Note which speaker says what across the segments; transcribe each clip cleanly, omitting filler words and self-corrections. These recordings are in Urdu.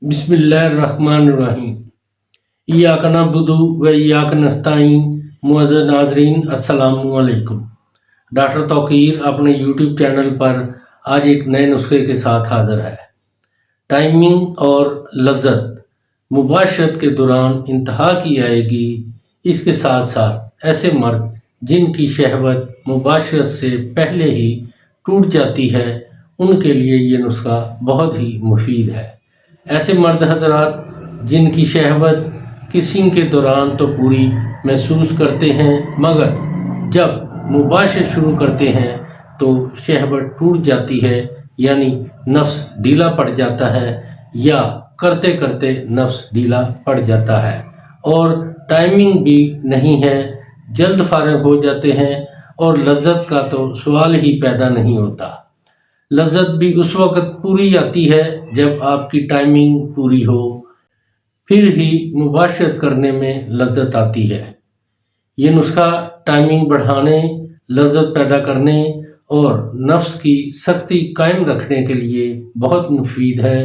Speaker 1: بسم اللہ الرحمن الرحیم۔ ایاک نعبد و ایاک نستعین۔ معزز ناظرین السلام علیکم۔ ڈاکٹر توقیر اپنے یوٹیوب چینل پر آج ایک نئے نسخے کے ساتھ حاضر ہے۔ ٹائمنگ اور لذت مباشرت کے دوران انتہا کی آئے گی۔ اس کے ساتھ ساتھ ایسے مرد جن کی شہوت مباشرت سے پہلے ہی ٹوٹ جاتی ہے، ان کے لیے یہ نسخہ بہت ہی مفید ہے۔ ایسے مرد حضرات جن کی شہوت کسنگ کے دوران تو پوری محسوس کرتے ہیں، مگر جب مباشرت شروع کرتے ہیں تو شہوت ٹوٹ جاتی ہے، یعنی نفس ڈھیلا پڑ جاتا ہے، یا کرتے کرتے نفس ڈھیلا پڑ جاتا ہے اور ٹائمنگ بھی نہیں ہے، جلد فارغ ہو جاتے ہیں اور لذت کا تو سوال ہی پیدا نہیں ہوتا۔ لذت بھی اس وقت پوری آتی ہے جب آپ کی ٹائمنگ پوری ہو، پھر ہی مباشرت کرنے میں لذت آتی ہے۔ یہ نسخہ ٹائمنگ بڑھانے، لذت پیدا کرنے اور نفس کی سختی قائم رکھنے کے لیے بہت مفید ہے۔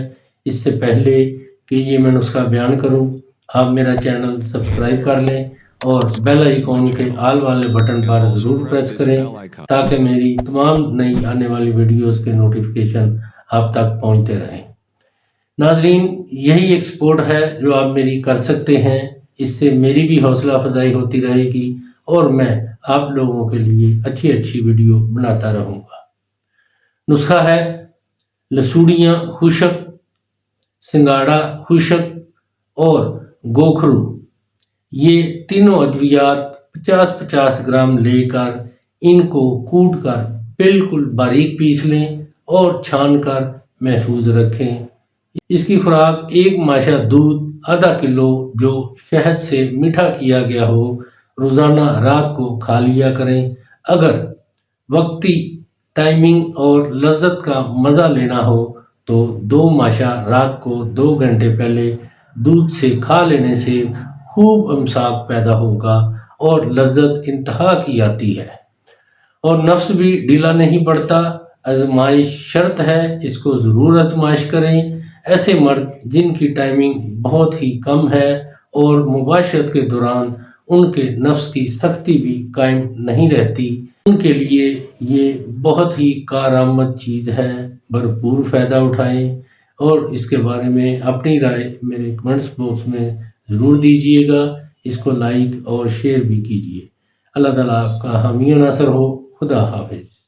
Speaker 1: اس سے پہلے کہ یہ میں نسخہ بیان کروں، آپ میرا چینل سبسکرائب کر لیں اور بیل آئیکن کے آل والے بٹن پر ضرور پریس کریں تاکہ میری تمام نئی آنے والی ویڈیوز کے نوٹیفیکیشن آپ تک پہنچتے رہیں۔ ناظرین، یہی ایک سپورٹ ہے جو آپ میری کر سکتے ہیں۔ اس سے میری بھی حوصلہ افزائی ہوتی رہے گی اور میں آپ لوگوں کے لیے اچھی ویڈیو بناتا رہوں گا۔ نسخہ ہے لسوڑیاں خشک، سنگاڑا خشک اور گوکھرو۔ یہ تینوں ادویات 50-50 گرام لے کر ان کو کوٹ کر بالکل باریک پیس لیں اور چھان کر محفوظ رکھیں۔ اس کی خوراک ایک ماشا دودھ، آدھا کلو جو شہد سے میٹھا کیا گیا ہو، روزانہ رات کو کھا لیا کریں۔ اگر وقتی ٹائمنگ اور لذت کا مزہ لینا ہو تو 2 ماشا رات کو 2 گھنٹے پہلے دودھ سے کھا لینے سے خوب امساک پیدا ہوگا اور لذت انتہا کی آتی ہے اور نفس بھی ڈھیلا نہیں پڑتا۔ آزمائش شرط ہے، اس کو ضرور آزمائش کریں۔ ایسے مرد جن کی ٹائمنگ بہت ہی کم ہے اور مباشرت کے دوران ان کے نفس کی سختی بھی قائم نہیں رہتی، ان کے لیے یہ بہت ہی کارآمد چیز ہے۔ بھرپور فائدہ اٹھائیں اور اس کے بارے میں اپنی رائے میرے کمنٹس باکس میں ضرور دیجیے گا۔ اس کو لائک اور شیئر بھی کیجیے۔ اللہ تعالیٰ آپ کا حامی و ناصر ہو۔ خدا حافظ۔